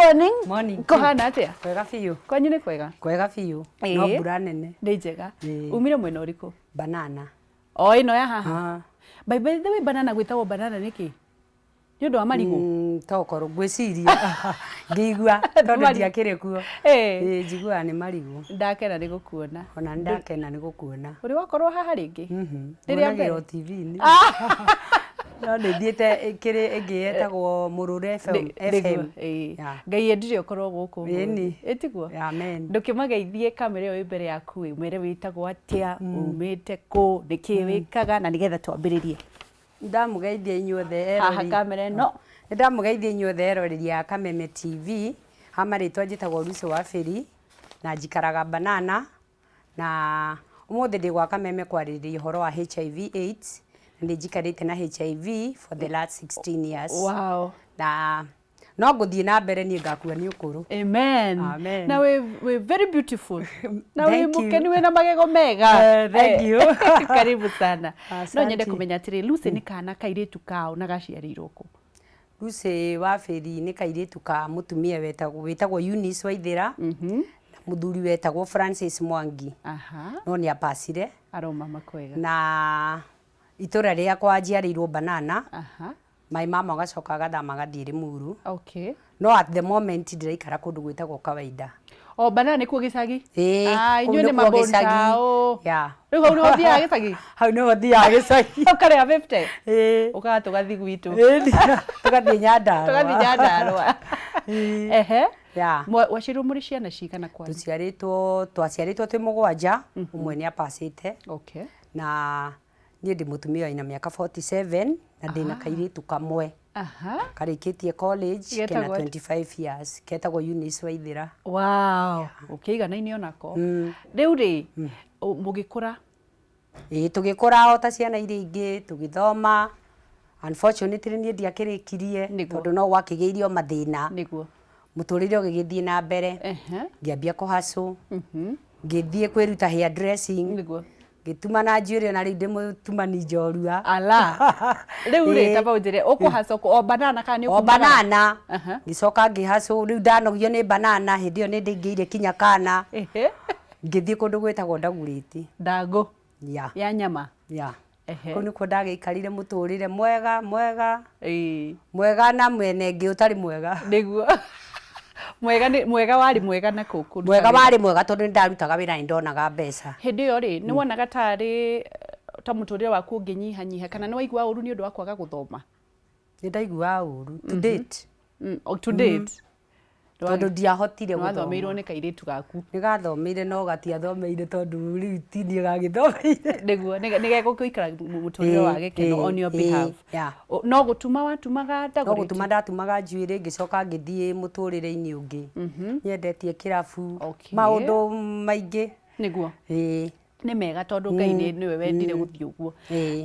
morning. Morning. Kohana atia? Kwega fiu. Kwanyu ni kwega? Kwega fiu. No mbura nene. Ni njega. Umire mwena uriku? Banana. O ino ya haha. By the way banana gwitagwo banana niki? Ni undu wa marigu? Tokoro gwiciria. Ngigua tondu ndiakire kuo. Njigua ni marigu. Ndakena ni gukuona. Ona ndakena ni gukuona. Uri wakorwo haha ringi? Riria mbere TV-ini. No ndithiete kiri ngiyetagwo Muturire FM. Ngai endire ukorwo guku. Etiguo? Amen. Ndukimageithie kamera iyo imbere yaku mwere witagwo atia, umite ku, niki wikaga na nigetha twambiririe. Ndamugeithia inyuothe erori. Haha kamera ino. Ndamugeithia inyuothe erori ya Kameme TV. Hamaritwa njitagwo Waberi na njikaraga Banana na umuthi ndi gwa Kameme kwaririria uhoro wa HIV/AIDS. Ndi njikarite na HIV for the last 16 years. Wow. Na no nguthie na mbere ni ngakua ni ukuru. Amen. Amen. Now we very beautiful. Now we mukeni we na magego mega. Thank you. Karibu sana. No nyende kumenya atiri Lucy ni kana kairitu kao na gaciarirwo ku. Lucy Waberi ni kairitu ka mutumia wetagwo Eunice Waithira. Muthuri wetagwo Francis Mwangi. No ni apasire. Aroma makwega. Na itura ria kwa njiarirwo Banana. My mama gacoka gathama gathie Limuru. Okay. No at the moment ndiraikara kundu gwitagwo Kawaida. O Banana ni ku gicagi? Inyu ni mabonta. Ya. Riu hau no thia gicagi? Hau no thia gicagi. Ukare a 50? Ukaga tugathi gwitu. Tugathi Nyandarua. Tugathi Nyandarua. Ehe. Ya. Waciru muri ciana cigana kwa? Twaciaritwo twi mugwanja, umwe ni apacite. Okay. Na nie ndi mutumia ina miaka 47 na ndina kairitu kamwe. Karikitie college kena 25 years. Ketagwo Eunice Waithira. Wow. Ukiiganaine onako. Riu ri mugikura? Tugikura o ta ciana iria ingi tugithoma. Unfortunately nie ndiakirikirie tondu no gwakigeirio mathina. Niguo. Muturire ugigithie na mbere. Ngiambia kuhacu. Ngithie kwiruta hair dressing. Niguo. Gituma na njuire na rinde mutumani njorua. Ala. Riu ri tabaujire ukuhacu o Banana kana o Banana. Gicoka ngihacu riu ndanogio ni Banana hindi yo ni ndingiire kinya kana. Ngithie kundu gwitagwo Ndaguriti. Ndago. Ya nyama. Ko ni ko ndagiikarire muturire mwega. Mwega na mwene ngi utari mwega. Niguo. Mwega wari mwega na kuku. Mwega wari mwega tondu ndarutaga wira ndonaga mbeca. Hindi yo ri ni wonaga tari ta muturire waku unginyihanyiha kana ni waigua uru ni undu wa kwaga guthoma? Ni ndaigua uru to date. To date. Tondu ndiahotire guthoma. Wathomeirwo ni kairitu gaku. Ni gathomeire no gatiathomeire tondu riu tini gagithomeire. Niguo ni geko kuikara muturire wa gikeno on your behalf. No gutuma watumaga Ndaguriti? No gutuma ndatumaga njuire ngicoka ngithie muturire-ini ungi. Nyendetie kirabu maundu maingi. Niguo. Ni mega tondu Ngai niwe wendire guthii uguo.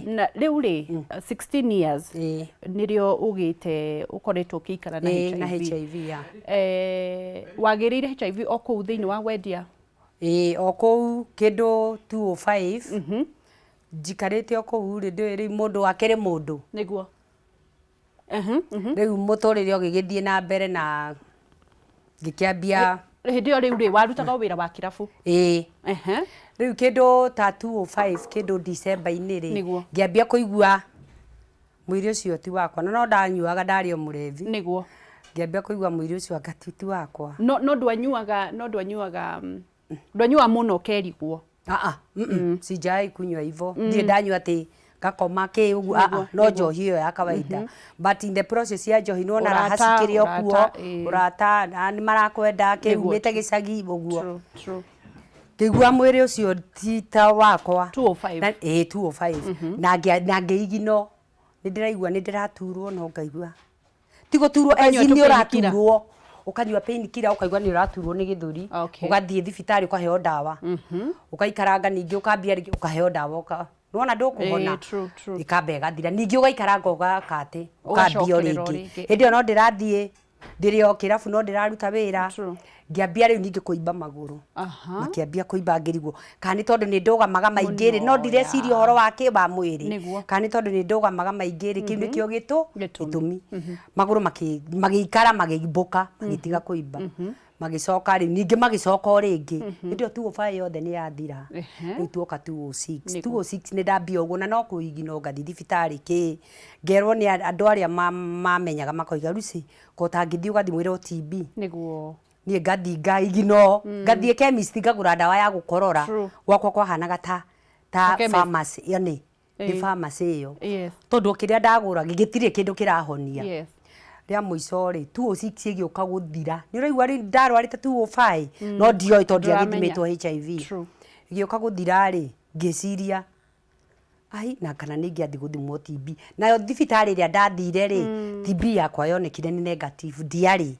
Na riu ri 16 years nirio ugite ukoretwo kiikara na HIV. Na HIV ya. Wagirire HIV o kuu thiini wa wendia? O kuu kindu 205. Njikarite o kuu ri mundu wakere mundu. Niguo. Riu muturire ugigithie na mbere na ngikiambia hindi yo riu ri warutaga wira wa kirabu? Riu kindu ta 205 kindu December-ini ri ngiambia kuigua mwiri ucio ti wakwa no ndanyuaga ndari o murevi. Niguo. Ngiambia kuigua mwiri ucio ngatuti wakwa. No ndwanyua muno keriguo? Sijai kunywa hivyo. Ndiye ndanyua ati gakoma ki ugu no njohi iyo ya kawaida. But in the process ya njohi no na hasikire okuo urata ni marakwenda ki umite gicagi uguo. True. Kigua mwiri ucio ti ta wakwa 205. 205 na ngeigino ni ndiraigua ni ndiraturwo no ngaigua tigo turwo ni uraturwo ukanyua pain killer ukaigua ni uraturwo ni githuri ugathie thibitari ukaheo dawa ukaikaranga ningi ukambia ukaheo dawa Nuona ndukuhona ikamba igathira ningi ugaikaranga ugakate ukambio ringi hindi no ndirathie ndirio kirabu no ndiraruta wira ngiambia riu ningi kuimba maguru makiambia kuimba ngirigwo kana tondu ni ndugamaga maingiri no ndireciria horo wa kiba mwiri kana tondu ni ndugamaga maingiri kiu nikio gitumi maguru magikara magimbuka magitiga kuimba magicoka ri ningi magicoka o ringi ndio 205 yothe ni yathira riu tuoka 206 ni ndambia uguo na no kuigi no ngathi thibitari ki ngerwo ni andu aria mamenyaga makoiga ruci ko tangithi ugathi mwire TB niguo nie ngathi ngaigi no ngathi chemist ngagura ndawa ya gukorora gwakwa kwahanaga ta pharmacy yani ni pharmacy yo tondu kiria ndagura gigitire kindu kirahonia ria muico ri 206 igioka guthira ni uraigwa ri ndarwarite 205 no ndioi tondu agithimitwo HIV igioka guthira ri ngiciria ai na kana ningi athi guthimwo TB nayo thibitari ria ndathire ri TB yakwa yonekire ni negative diari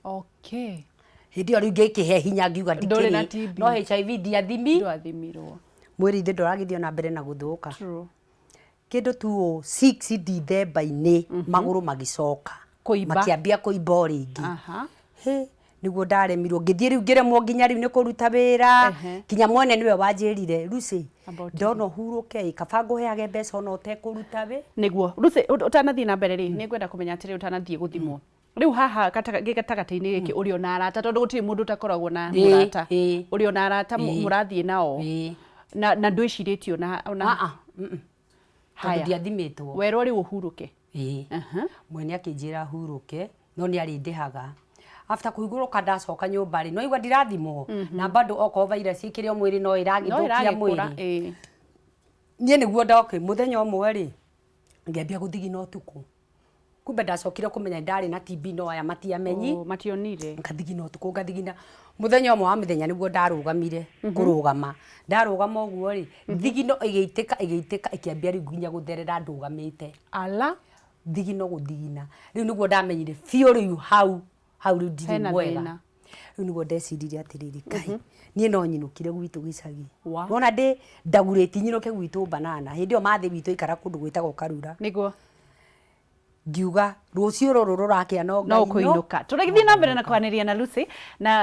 hindi ori ngikihe hinya ngiuga ndikiri no HIV ndwathimirwo mwiri ithe ndoragithio na mbere na guthuka kindu 206 Dithemba-ini maguru magicoka makiambia kuimba ringi niguo ndaremirwo ngithie riu ngiremwo nginya riu ni kuruta wira kinya mwene niwe wanjirire Lucy ndona huruke kaba nguheage mbeca ona utekuruta we niguo Lucy utanathie na mbere ri ni ngwenda kumenya atiri utanathie guthimwo riu haha gatagataini giki uri ona arata tondu gutiri mundu utakoragwo na murata uri ona arata murathie nao na ndwiciritio ona haya ndiathimitwo wero ri uhuruke mwene akinjira huruke no ni ari ndihaga after kuiguruka ndacoka nyumba ri no igwa ndirathimwo na bado oko virus ikirio mwiri no iragithukia mwiri nie niguo ndoke muthenya umwe ri ngiambia guthigina utuku kumbe ndacokire kumenya ndari na TB no aya matiamenyi mationire ngathigina utuku ngathigina muthenya umwe wa mithenya niguo ndarugamire kurugama ndarugama uguo ri thigino igeitika ikiambia ri nginya gutherera ndugamite ala thigino guthigina riu niguo ndamenyire fio riu hau riu ndiri mwega riu niguo ndeciririe atiriri kai nie no nyinukire gwitu gicagi wona ndi ndagureti nyinuke gwitu banana hindi o mathi witu ikara kundu gwitagwo Karura niguo ngiuga rucio ruru rurakia no kuinuka turagithie na mbere na kwaniria na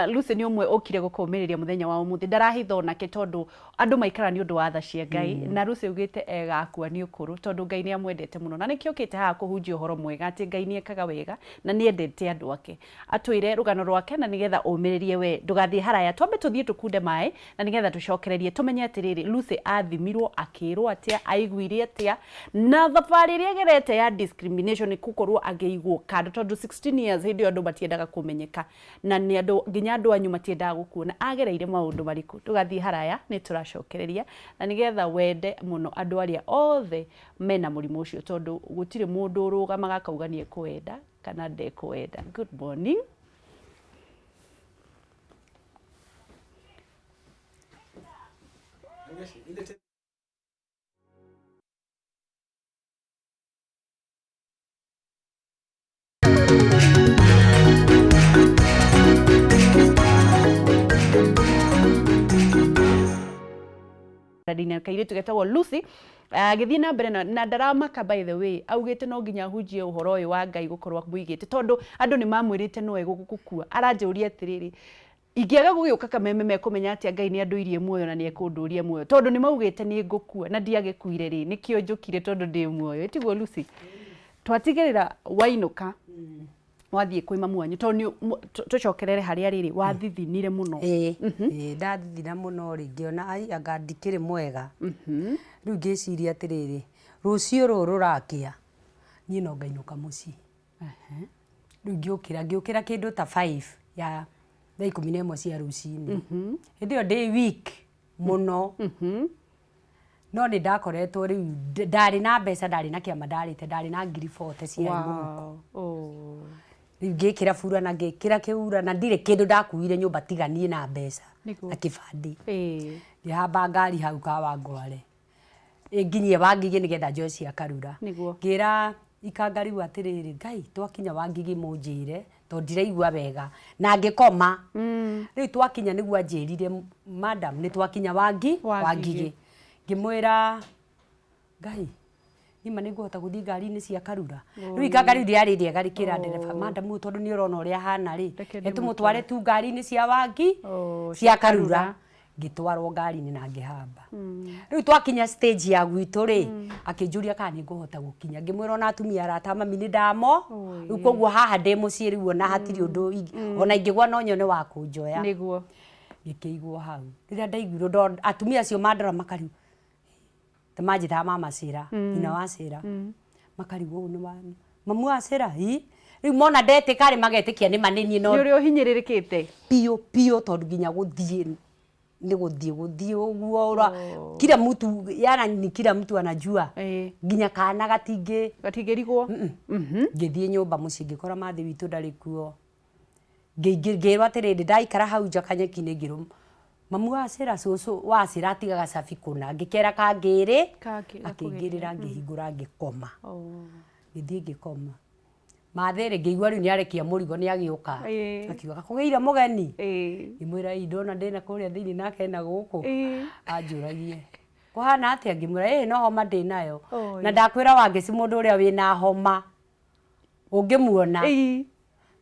Lucy ni umwe ukire gukumiriria muthenya wa umuthi ndarahitho nake tondu andu maikara ni undu wa tha cia Ngai na Lucy ugite egakua ni ukuru tondu Ngai ni amwendete muno na nikio kite ha kuhunjia uhoro mwega ati Ngai ni ekaga wega na ni endete andu ake atwire rugano rwake na nigetha umiririe we ndugathie haraya twambe tuthie tukunde mai na nigetha tucokererie tumenye atiriri Lucy athimirwo akirwo atia aiguire atia na thabari ria gerete ya discrimination kukorwo ageigwo kando tondu 16 years hindi andu matiendaga kumenyeka na ni andu nginya andu anyu matiendaga gukuona agereire maundu mariku tugathie haraya ni turacokereria na nigetha wende muno andu aria othe mena murimu ucio tondu gutire mundu urugamaga kauga nie kwenda kana ndekwenda. Good morning. Dina kairitu getagwo Lucy githie na mbere na ndaramaka by the way augite no nginya hunjie uhoro uyu wa Ngai gukorwa muigite tondu andu ni mamwirite no egugukua aranjuria atiriri ingiaga gugiuka Kameme mekumenya ati Ngai ni anduirie muoyo na ni ekunduria muoyo tondu ni maugite ni ngukua na ndiagikuire ri nikio njukire tondu ndi muoyo tiguo Lucy twatigirira wainuka wathie kwi mamu wanyu tondu tucokerere haria riri wathithinire muno ndathithina muno ri ngiona ai anga ndikire mwega riu ngiciria atiriri rucio ruru rurakia nie no ngainuka muci riu ngiukira kindu ta 5 ya thaa 11 cia rucini hindi yo ndi week muno no ni ndakoretwo riu ndari na mbeca ndari na kiama ndarite ndari na 40 cia imuko riu ngikira fura na ngikira kiura na ndire kindu ndakuire nyumba tiganie na mbeca na kibandi ndihamba ngari hau ka Wangware nginyie Wangigi nigetha njoe cia Karura ngira ikanga riu atiriri Ngai twakinya Wangigi munjire to ndiraigua wega na ngikoma riu twakinya niguo anjirire madam ni twakinya Wangigi ngimwira Ngai nima niguhota guthii ngari-ini cia karura riu ikangari ndiari ndiega rikira ndereba madamu tondu ni urona uria hana ri etumutware tu ngari-ini cia wangi cia karura ngitwarwo ngari-ini na ngihamba riu twakinya stage ya gwitu ri akinjuria kana niguhota gukinya ngimwira ona atumia arata mami ni ndamo riu koguo haha ndi mucii riu ona hatiri undu ona ingigwa no nyone wa kunjoya niguo ngikigwo hau riria ndaiguirwo atumia acio mandora makariu tamajita mama Sira ina wa Sira makariu ni wani mamu wa Sira hi riu mona ndete kare magetikia ni manini no uri uhinyiririkite pio tondu nginya guthie ni guthie uguo kila mtu yana ni kila mtu anajua nginya kana gatingirigwo ngithie nyumba muci ngikora mathi witu ndari kuo ngirwa atiriri ndaikara hau nja kanyeki-ini ngiru mamu wa Sira cucu wa Sira atigaga cabi kuna ngikera kangiri akingirira ngihingura ngikoma ngithie ngikoma mathere ngigwa riu ni arekia murigo ni agiuka akiuga kugeira mugeni ngimwira ndona ndina kuria thiini nake na guku anjuragie kuhana atia ngimwira no homa ndinayo na ndakwira wangeci mundu uria wina homa ungimuona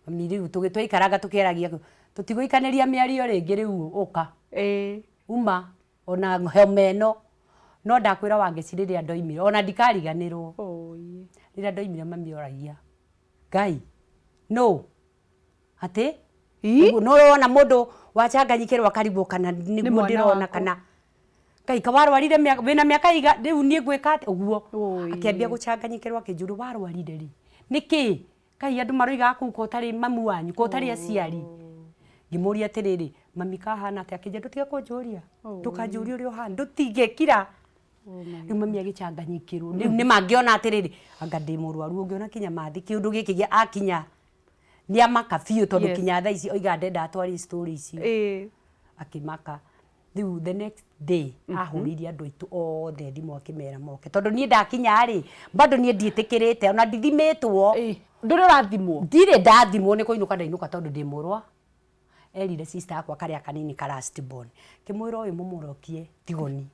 mami riu tugitwaikaranga tukieragia tutigũikaniria miario ringi riu uka uma ona homa no ndakwira wangeci riria ndoimire ona ndikariganirwo riria ndoimire mami oragia Ngai no ate no rona mundu wachanganyikirwa karibu kana niguo ndirona kana Ngai kawarwarire wina miaka iga riu nie gwika uguo akiambia guchanganyikirwa akinjuru warwarire ri niki Ngai andu maroiga kuko tari mamu wanyu ko tari aciari ngimuria atiriri mami kahana ati akinja ndutige kunjuria tukanjuria uri uhana ndutigekira riu mami agichanganyikirwo riu ni mangiona atiriri anga ndi murwaru ungiona kinya mathi kiundu giki gia akinya ni amaka biu tondu kinya thaa ici oiga ndenda atwari story ici akimaka riu the next day ahuririe andu aitu othe thimu akimera moke tondu nie ndakinya ri bado nie ndietikirite ona ndithimitwo nduri rathimwo ndire ndathimwo ni kuinuka ndainuka tondu ndi murwa erire sister akwa karia kanini ka last born kimwira uyu mumurokie tigoni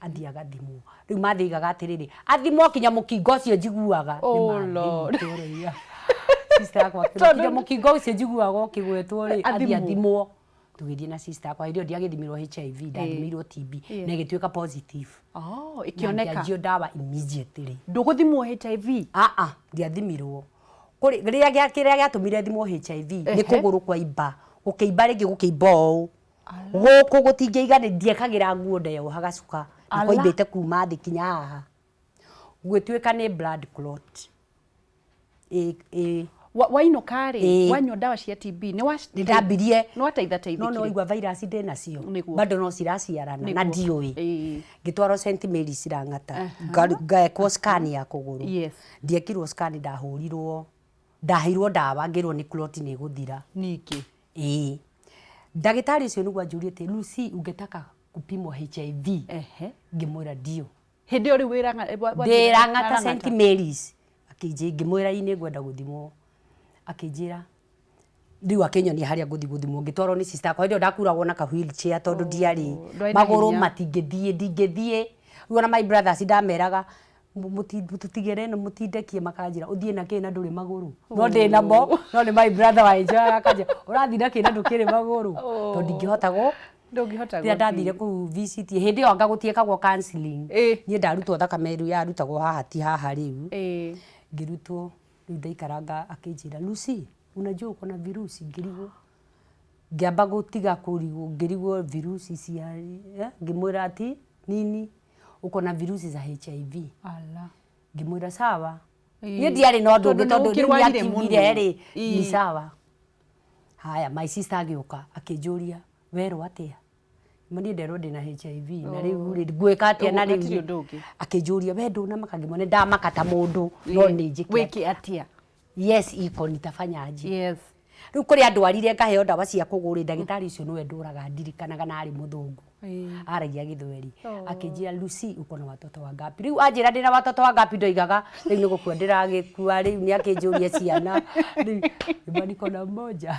athii agathimwo riu mathiigaga atiriri athimwo kinya mukingo ucio njiguaga sister akwa kinya mukingo ucio njiguaga ukigwetwo ri athii athimwo tugithie na sister akwa irio ndiagithimirwo HIV ndathimirwo TB na igituika positive ikioneka ndio dawa immediately nduguthimwo HIV ndiathimirwo riria giatumire thimwo HIV ni kuguru kwa imba gukiimba ringi gukiimba uu guku gutingeiganire ndiekagira nguo ndeyo hagacuka koimbite kuma thi kinya haha gwituika ni blood clot wainuka ri wanywa dawa cia TB ni ndambirie no ateithateithikire no igwa virus ndina cio bado no ciraciarana na ndioi ngitwaro St Mary's Rangata ngekwo scan ya kuguru ndiekirwo scan ndahurirwo ndahirwo dawa ngirwo ni clot ni guthira niki ndagitari ucio niguo anjurie ti Lucy ungetaka kupimwa HIV ngimwira ndio hindi uri wiranga Rangata St Mary's akinje ngimwira ini ngwenda guthimwo akinjira riu akinyonia haria guthimwo ngitwarwo ni sister akwa ndio ndakuragwo na ka wheelchair tondu ndiari maguru matingithie ndingithie riu ona my brothers ndameraga mutigere no mutindekie makanjira uthie na kina nduri maguru no ndi namo no ni my brother wa nja akanja urathi na kina ndukire maguru to ndingihota ria ndathire ku visit hindi yo ngagutiekagwo counseling nie ndarutwo thakame riu yarutagwo haha ti haha riu ngirutwo riu ndaikaranga akinjira Lucy unajua uko na virusi ngirigwo ngiamba gutiga kurigwo ngirigwo virusi cia ngimwira ati nini uko na virusi za HIV ngimwira sawa nie ndiari no ndungi tondu ni akingire ri ni sawa haya my sister agiuka akinjuria wero atia mani ndero ndina HIV na riu ngwika atia na riu akinjuria we nduna makangimone ndamakata mundu no ni njike wiki atia yes iko nitafanyaje riu kuri andu arire ngaheo ndawa cia kuguri ndagitari ucio niwe nduraga ndirikanaga na ari muthungu aragia githweri akinjira Lucy uko na watoto wangapi riu anjira ndina watoto wangapi ndoigaga riu ni gukua ndiragikua riu ni akinjuria ciana riu niko na mmoja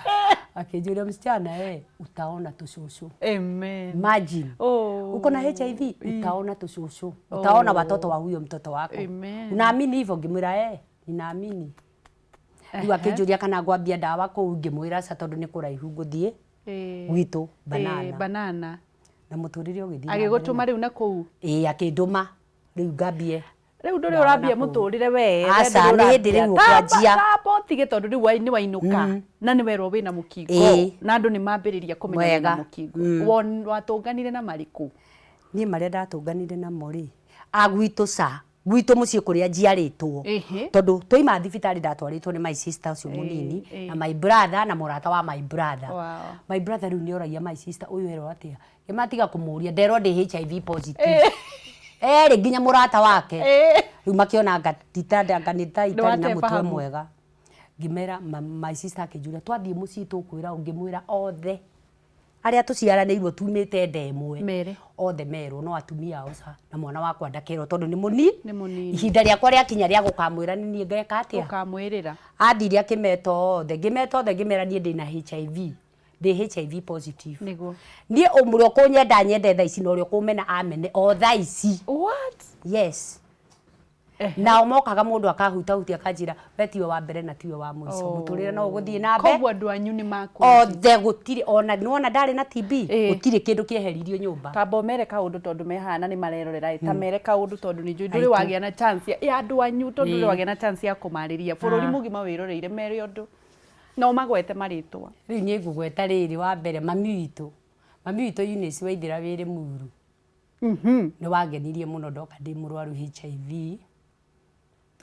akinjuria msichana utaona tushushu amen imagine uko na HIV utaona tushushu, utaona watoto wa huyo mtoto wako. Unaamini hivyo? Ngimwira ninaamini. Rĩu akĩnjũria kana ngwambia ndawa kũu, ngĩmwĩra sa tondũ nĩ kũraihu ngũthiĩ gwitũ banana na mũtũrĩre ũgĩthiĩ agĩgũtũma rĩu na kũu. Akĩndũma rĩu ngambie. Rĩu ndũrĩ ũrambia mũtũrĩre we. Aca nĩ hĩndĩ rĩu ũkwanjia tige tondũ rĩu nĩ wainũka na nĩ werwo wĩna mũkingo na andũ nĩ mambĩrĩria kũmenya wĩna mũkingo. Watũnganire na marĩkũ? Niĩ marĩa ndatũnganire namo rĩ, agwitũ gwitũ mũciĩ kũrĩa njiarĩtwo, tondũ tũima thibitarĩ ndatwarĩtwo nĩ my sister ũcio mũnini na my brother na mũrata wa my brother. My brother rĩu nĩ oragia my sister ũyũ erwo atĩa, matiga kũmũria nderwo ndĩ HIV positive. Rĩ nginya mũrata wake rĩu makĩona nganĩta itarĩ na mũtwe mwega. Ngĩmera my sister akĩnjũria twathiĩ mũciĩ tũkwĩra, ũngĩmwĩra othe arĩa tũciaranĩirwo tumĩte ndemwe othe merwo no atumia oca na mwana wakwa ndakerwo tondũ nĩ mũnini. Ihinda rĩakwa rĩakinya rĩa gũkamwĩra nĩ niĩ ngeka atĩa, ũkamwĩrĩra. Athiire akĩmeta othe, ngĩmeta othe ngĩmera niĩ ndĩ na HIV, ndĩ HIV positive. Nĩguo niĩ ũmũrĩ ũkũnyenda nyende thaa ici na ũrĩa ũkũmena amene o thaa ici. What? Yes. Nao mokaga mũndũ akahutahutia akanjĩra we tiwe wa mbere na tiwe wa mũico, mũtũrĩre no ũgũthiĩ na mbere. Koguo andũ anyu nĩ makũrĩte othe, gũtirĩ ona nĩwona ndarĩ na TB, gũtirĩ kĩndũ kĩeheririo nyũmba. Tamba mere kaũndũ tondũ mehana nĩ marerorera, ta mere kaũndũ tondũ nĩ njũĩ ndũrĩ wagĩa na chance ya andũ anyu, tondũ ndũrĩ wagĩa na chance ya kũmarĩria bũrũri mũgima wĩroreire mere ũndũ no magwete marĩtwa. Rĩu niĩ ngũgweta rĩrĩ, wa mbere mami witũ Eunice Waithĩra wĩrĩ Muru nĩ wangenirie mũno ndoka ndĩ mũrwaru HIV,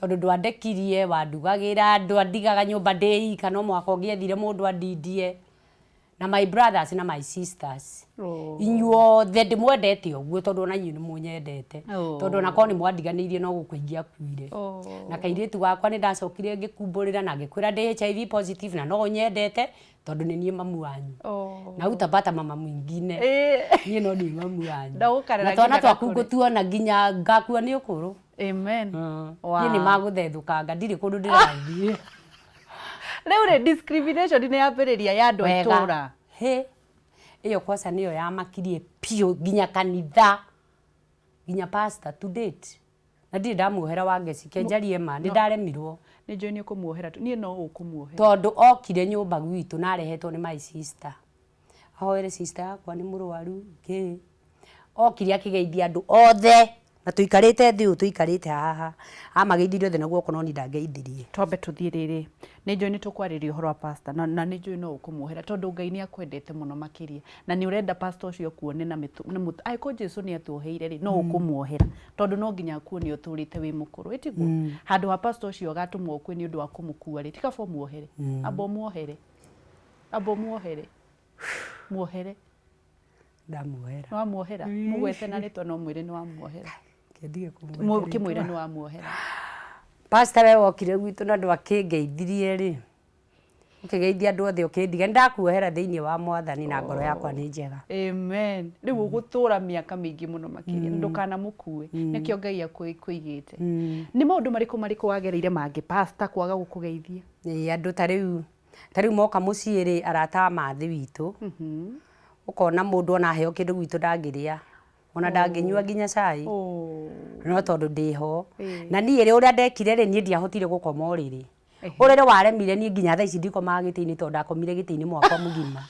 tondũ ndwandekirie, wandugagĩra, ndwandigaga nyũmba ndĩika, no mwaka ũngĩethire mũndũ andindie. Na my brothers na my sisters inyuothe ndĩmwendete ũguo, tondũ ona inyuĩ nĩ mũnyendete, tondũ ona korwo nĩ mwandiganĩirie no gũkua ingĩakuire. Na kairĩtu gakwa nĩ ndacokire ngĩkumbũrĩra na ngĩkwĩra ndĩ HIV positive na no nyendete tondũ nĩ niĩ mamu wanyu. Na utapata mama mwingine, niĩ no niĩ mamu wanyu. Na twana twaku ngũtuona nginya ngakua nĩ ũkũrũ. Amen. Niĩ nĩ magũthethũkanga, ndirĩ kũndũ ndĩrathiĩ. Rĩu rĩ discrimination nĩ yambĩrĩria ya andũ a itũra. Ĩyo kwanza nĩyo yamakirie piũ, nginya kanitha, nginya pastor to date. Na ndirĩ ndamuohera wa ngeci kenjarie ma nĩ ndaremirwo. Nĩ njũĩ nĩ ũkũmuohera, niĩ no ũkũmuohera. Tondũ okire nyũmba gwitũ na arehetwo nĩ my sister. Ahoere sister yakwa nĩ mũrwaru okire akĩgeithia andũ othe na tuikarĩte thĩ tuikarĩte haha, amageithirie othe na guoko no ni ndangeithirie. Twambe tũthiĩ rĩrĩ, nĩ njũĩ nĩ tũkwarĩria ũhoro wa pastor na nĩ njũĩ no ũkũmuohera tondũ Ngai nĩ akwendete mũno makĩria na nĩ ũrenda pastor ũcio kuone na angĩkorwo Jesũ nĩ atuoheire rĩ no ũkũmuohera tondũ no nginya kuone ũtũrĩte wĩ mũkũrũ ĩtiguo. Handũ ha pastor ũcio agatũmwo kwĩ nĩ ũndũ wa kũmũkua rĩ, tikaba muohere, amba muohere ndamuohera. No amuohera mugwete na rĩtwa no mwĩre nĩ wamuohera. Kĩmwĩra nĩ wamuohera. Pastor we wokire gwitũ na andũ akĩngeithirie rĩ, ũkĩgeithia andũ othe ũkĩndiga ndakuohera thĩinĩ wa Mwathani na ngoro yakwa nĩ njega. Amen. Rĩu ũgũtũra mĩaka mĩingĩ mũno makĩria, ndũkanamũkue, nĩkĩo Ngai akũigĩte. Nĩ maũndũ marĩkũ wagereire mangĩ pastor kwaga gũkũgeithia? Andũ ta rĩu moka mũciĩ rĩ, arata mathĩ witũ ũkona mũndũ ona heo kĩndũ gwitũ ndangĩrĩa, ona ndangĩnyua nginya cai, no tondũ ndĩho. Na niĩ rĩ ũrĩa ndekire rĩ, niĩ ndiahotire gũkoma ũrĩrĩ. Ũrĩrĩ waremire niĩ nginya thaa ici ndikomaga gĩtĩ-inĩ tondũ ndakomire gĩtĩ-inĩ mwaka mũgima.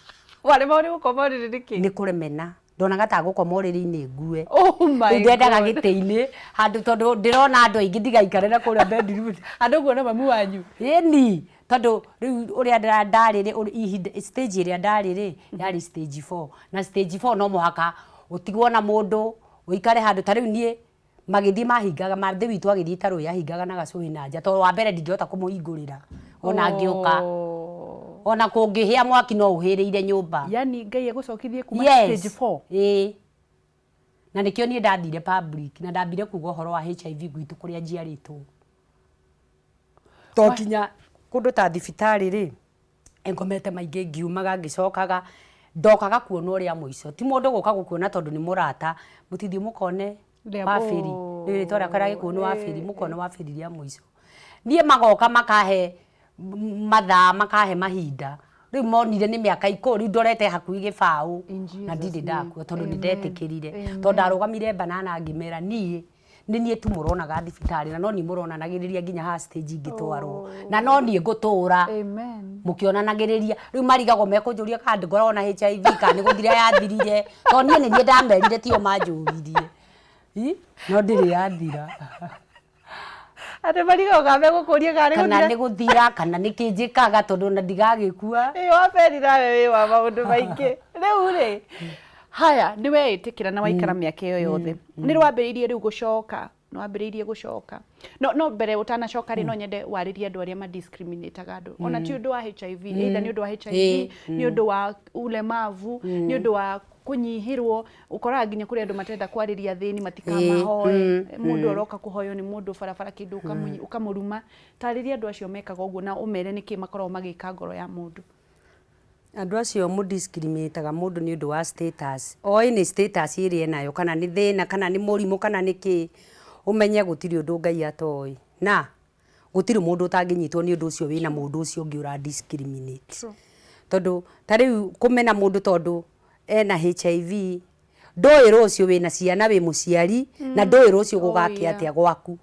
Warema ũrĩ gũkoma ũrĩrĩ nĩkĩ? Nĩ kũremena, ndonaga ta gũkoma ũrĩrĩ-inĩ ngue. Ndendaga gĩtĩ-inĩ handũ tondũ ndĩrona andũ aingĩ ndigaikare na kũrĩa bedroom. Andũ kuona mamu wanyu. Ĩni tondũ rĩu ũrĩa ndarĩ stage ĩrĩa ndarĩ rĩ yarĩ stage 4 na stage 4 no mũhaka ũtigwo na mũndũ ũikare handũ. Ta rĩu niĩ magĩthiĩ mahingaga mathĩ witũ agĩthiĩ tarũ yahingaga na gacũĩ na nja tondũ wa mbere ndingĩhota kũmũhingũrĩra ona ngĩũka, ona kũngĩhĩa mwaki no ũhĩrĩire nyũmba. Yani Ngai agũcokithie kuma stage 4. Na nĩkĩo niĩ ndathire public na ndambire kuuga ũhoro wa HIV gwitũ kũrĩa njiarĩtwo. Tokinya kũndũ ta thibitarĩ rĩ, ngomete maingĩ ngiumaga ngĩcokaga ndokaga kuona ũrĩa mũico. Ti mũndũ gũka gũkuona tondũ nĩ mũrata, mũtithio mũkone Waberi. Rĩrĩ twarĩa kara gĩkuũ Waberi, mũkone Waberi rĩa mũico. Niĩ magoka makahe mathaa, makahe mahinda. riu monire ni miaka 10 riu ndorete hakuhi gibau na ndiri ndakua tondu ndidetikirire tondu ndarugamire banana ngimera nie ni tu muronaga thibitari na no ni muronanagiriria nginya ha stage ngitwarwo na no ni ngutura mukionanagiriria riu marigagwo mekunjuria kandi ngorona HIV kana guthira yathirire to nie ni ndamerire tio manjuririe no ndiri yathira ate marigo gabe gukuria kana ni guthira kana ni kinjikaga tondu na ndigagikua waberi nawe wa maundu maingi riu ri haya ni weitikira na waikara miaka iyo yothe ni rwambiriirie riu gucoka no ambiriirie gucoka no mbere utanacoka ri no nyende waririe andu aria ma discriminateaga andu ona ti undu wa HIV either ni undu wa HIV ni undu wa ulemavu ni undu wa kunyihirwo ukora nginya kuri andu matenda kwariria thini matikamahoe mundu oroka kuhoyo ni mundu barabara kindu ukamuruma tariria andu acio mekaga uguo na umere niki makorwo magika ngoro ya mundu andu acio mu discriminateaga mundu ni undu wa status ni status iri nayo kana ni thina kana ni murimu kana niki umenye gutiri undu Ngai atoi na gutiri mundu utanginyitwo ni undu ucio wina mundu ucio ungi ura discriminate tondu tariu kumena mundu tondu ena HIV ndoiro ucio wina ciana wi muciari na ndoiro ucio gugake atia gwaku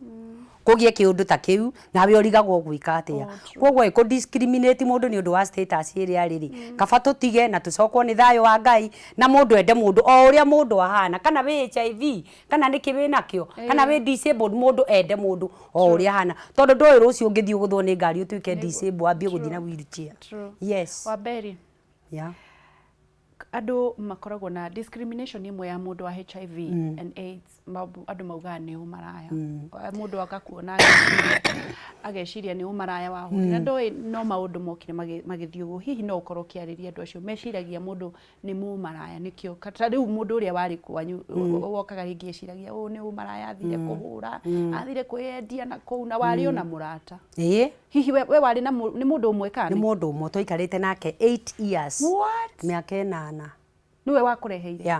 kugie kiundu ta kiu nawe origagwo gwika atia kogwo iko discriminate mundu ni undu wa status iri ariri kaba tutige na tucokwo ni thayo wa Ngai na mundu ende mundu o uria mundu ahana kana wi HIV kana niki wi nakio kana wi disabled mundu ende mundu o uria ahana tondu ndoiro ucio ngithii guthwo ni ngari utuike disabled ambie guthii na wheelchair yes Waberi andu makoragwo na discrimination imwe ya mundu wa HIV and AIDS andu mauga ni umaraya mundu akakuona ageciria ni umaraya wa huri na ndoi no maundu mokire magithiugu hihi no ukorwo kiariria andu acio meciragia mundu ni mumaraya nikio kata riu mundu uria wari kwanyu wokaga ringi eciragia ni umaraya athire kuhura athire kwiendia na kou na wari ona murata hihi we wari na ni mundu umwe kana ni mundu umwe toikarite nake 8 years miaka 8 niwe wakureheire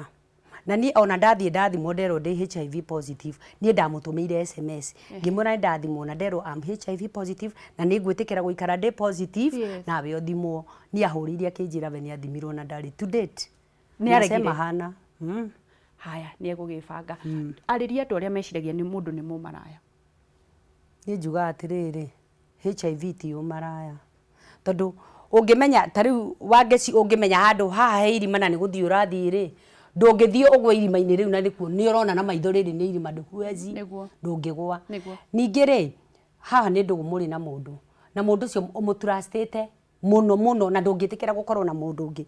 na ni ona ndathi modelo ndi HIV positive ni ndamutumeire SMS ngimona ndathi mona ndero am HIV positive na ni ngwitikira guikara ndi positive na we othimwo ni ahuriria kinjira we ni athimirwo na ndari to date ni aregire hana haya ni egugibanga ariria andu aria meciragia ni mundu ni mumaraya ni njuga atiriri HIV ti umaraya tondu ungimenya tariu wangeci ungimenya handu haha heirima na ni guthii urathiri ndungithii ugwe irima-ini riu na rikuo ni urona na maitho riri ni irima nduhuezi ndungigwa ningi ri haha ni ndugu muri na mundu ucio umutrustite muno na ndungitikira gukorwo na mundu ungi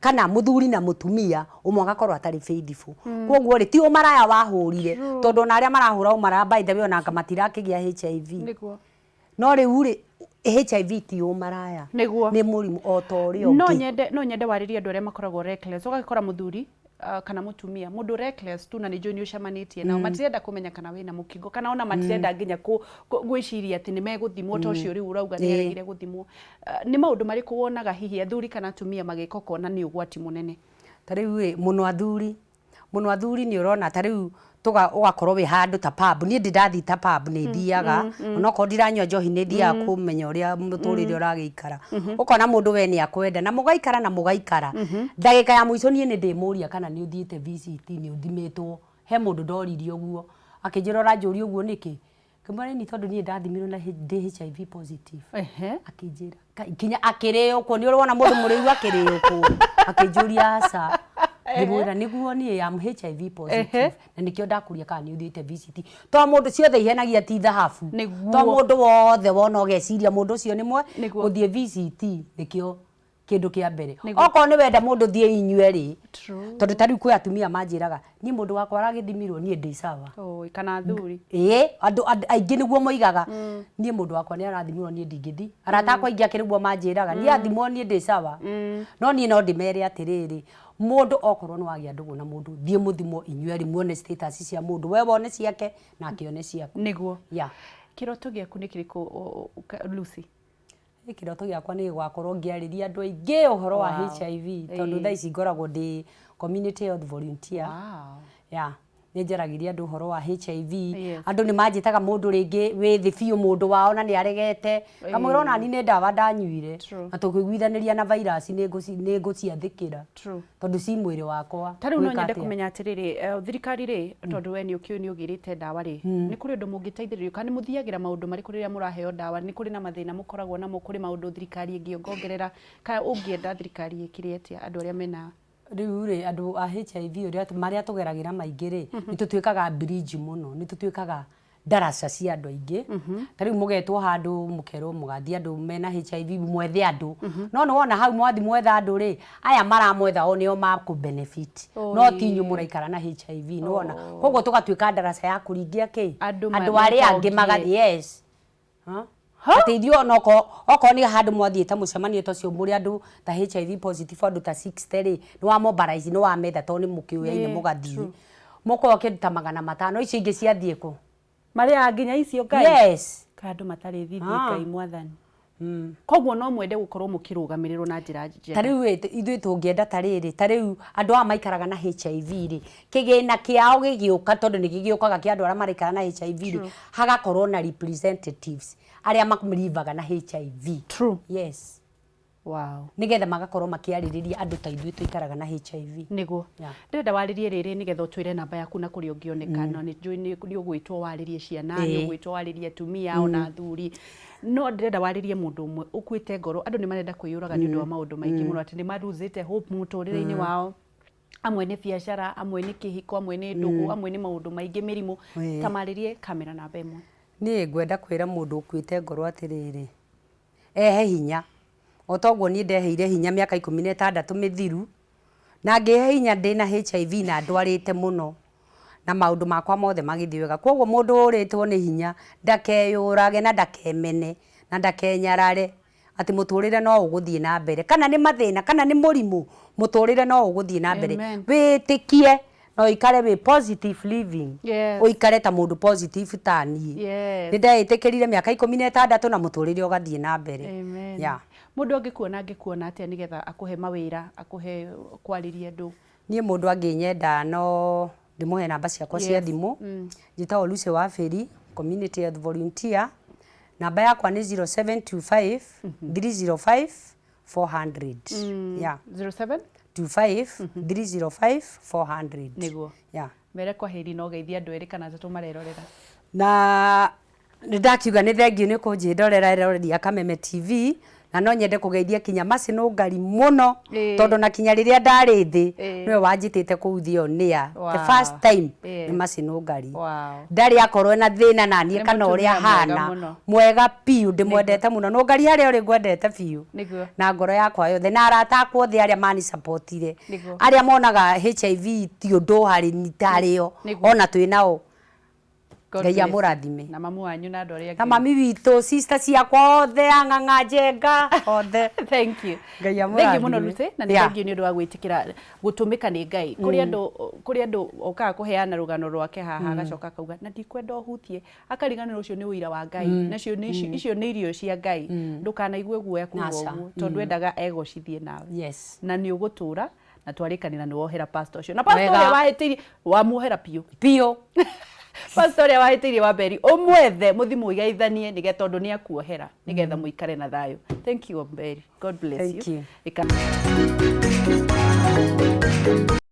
kana muthuri na mutumia umwe agakorwo atari faithful kogwo ri ti umaraya wahurire tondu na aria marahura umara by the way ona matirakigia HIV no riu ri HIV ti umaraya ni murimu o to ri ungi no nyende wariria andu aria makoragwo reckless ugakora muthuri kana mutumia mundu reckless tu na ni joni ucamanitie nao matirenda kumenya kana wina mukingo kana ona matirenda nginya gwiciria ati ni meguthimwo to cio riu urauga ni aregire guthimwo ni maundu mariku wonaga hihi athuri kana atumia magika kona ni ugwati munene tariu muno athuri ni urona tariu ugakorwo wi handu ta pub ni ndathi ta pub ni thiaga ona ko ndiranywa njohi ni thiaga kumenya uria muturire uragiikara ukona mundu we ni akwenda na mugaikara ndagika ya muico ni ndimuria kana ni uthiite VCT ni uthimitwo he mundu ndoririe uguo akinjira ranjuri uguo niki kimara ni tondu ni ndathimirwo na HIV positive akinjira kinya akireo ko ni urona mundu muriu akireo ko akinjuria aca ndimwira niguo ni am HIV positive na nikio ndakuria kana ni uthiite VCT to mundu ciothe ihenagia ti thahabu to mundu wothe wona ogeciria mundu ucio ni mwe uthie VCT nikio kindu kia mbere oko ni wenda mundu thie inywe ri tondu tari kwi atumia manjiraga ni mundu wakwa aragithimirwo ni ndi sawa kana thuri andu aingi niguo moigaga ni mundu wakwa ni arathimirwo ni ndingithi arata kwa ingi akiriguo manjiraga ni athimwo ni ndi sawa no ni no ndimere atiriri mundu okorwo ni wagia ndugu na mundu thie muthimo inywe ri muone status cia mundu we wone ciake na akione ciaku niguo kiroto giaku ni kiriku Lucy kiroto giakwa ni gwakorwo ngiariria andu aingi uhoro wa HIV tondu thaa ici ngoragwo ndi community health volunteer nĩ njaragiria andũ horo wa HIV andũ nĩ manjĩtaga mũndũ rĩngĩ wĩ thĩ biũ mũndũ wao na nĩ aregete kamwĩra ona ni nĩ ndawa ndanyuire na tũkĩiguithanĩria na virus nĩ ngũciathĩkĩra tondũ ci mwĩrĩ wakwa. Tarĩu no nyende kũmenya atĩrĩrĩ thirikari rĩ tondũ we nĩ ũkĩũĩ nĩ ũgĩrĩte ndawa rĩ nĩ kũrĩ ũndũ mũngĩteithĩrĩrio kana nĩ mũthiagĩra maũndũ marĩkũ rĩrĩa mũraheo ndawa nĩ kũrĩ na mathĩna mũkoragwo namo kũrĩ maũndũ thirikari ĩngĩongongerera kana ũngĩenda thirikari ĩkĩrĩ atĩa andũ arĩa mena riu ri andu a HIV maria tugeragira maingi ri ni tutuikaga bridge muno ni tutuikaga daraca cia andu aingi tariu mugetwo handu mukerwo mugathie andu mena HIV mwethe andu no wona hau mwathi mwetha andu ri aya maramwetha o nio ma ku benefit no tinyu muraikara na HIV no wona koguo tugatuika daraca ya kuringia ki andu aria angi magathi yes ateithio noko ni handu mwathiete mucemanio tocio muri andu ta HIV positive andu ta 60 ri ni wa mobilize ni wa metha to ni mukiuyaine mugathii mukoke ta 500 icio ingi ciathie ku maria nginya icio ngai yes kandu matari thithi ngai mwathani koguo no mwende gukorwo mukirugamiriro na njira njega tariu ithui tungienda tariri tariu andu a maikaraga na HIV ri kigina kiao gigiuka tondu ni gigiukaga ki andu aria marikara na HIV ri hagakorwo na representatives aria makumirivaga na HIV true yes wow nigetha magakorwo makiaririria andu ta ithui tuikaraga na HIV niguo ndenda waririe riri nigetha utwire namba yaku na kuri ungionekana ni njui ni ugwitwo waririe ciana ni ugwitwo waririe tumia ona thuri no ndenda waririe mundu umwe ukuite ngoro andu ni marenda kwiyuraga ni undu wa maundu maingi muno ati ni maruzite hope muturire-ini wao amwe ni biashara amwe ni kihiko amwe ni ndugu amwe ni maundu maingi mirimu tamaririe kamera namba imwe ni ngwenda kwira mundu ukuite ngoro atiriri ehe hinya otoguo ni ndeheire hinya miaka 16 mithiru na ngihe hinya ndina HIV na ndwarite muno na maundu makwa mothe magithiwega koguo mundu uritwo ni hinya ndakeyurage na ndakemene na ndakenyarare ati muturire no uguthie na mbere kana ni mathina kana ni murimu muturire no uguthie na mbere witikie no ikare we positive living uikare ta mundu positive tani ni ndaitikirire miaka 16 na muturire ugathie na mbere mundu angikuona atia nigetha akuhe mawira akuhe kwariria andu nie mundu anginyenda no ndimuhe namba ciakwa cia thimu njitagwo Lucy Waberi community health volunteer namba yakwa ni 0725 305 400 07 25 305 400 niguo mere kwa heri no geithia andu eri kana tatu marerorera na ndakiuga ni thengiu ni kunjindorera Kameme TV na no nyende kugeithia kinya macino ngari muno tondu na kinya riria ndari thi niwe wanjitite kuuthio nia the first time ni macino ngari ndari akorwo na thina na nie kana uria hana mwega piu ndimwendete muno no ngari haria uri ngwendete piu na ngoro yakwa yothe na arata akwa othe aria mani supportire aria monaga HIV ti undu hari nitario ona twinao Ngai amurathime na mamu wanyu na andu aria na mami witu sister ciakwa othe ang'ang'a njenga othe thank you Ngai amurathime thank you muno Lucy na ni thank you ni undu wa gwitikira gutumika ni Ngai kuri andu okaga kuheana rugano rwake haha agacoka kauga na ndikwenda uhutie akariganira ucio ni uira wa Ngai nacio ni icio ni irio cia Ngai ndukanaigwe guoya kuuga uguo tondu endaga egocithie nawe na ni ugutura na twarikanira ni wohera pastor ucio na pastor uria wahetirie wamuhera piu pastor ya wahitirie Waberi umwethe muthimu igaithanie nigetha tondu ni akuohera nigetha muikare na thayo thank you Waberi god bless you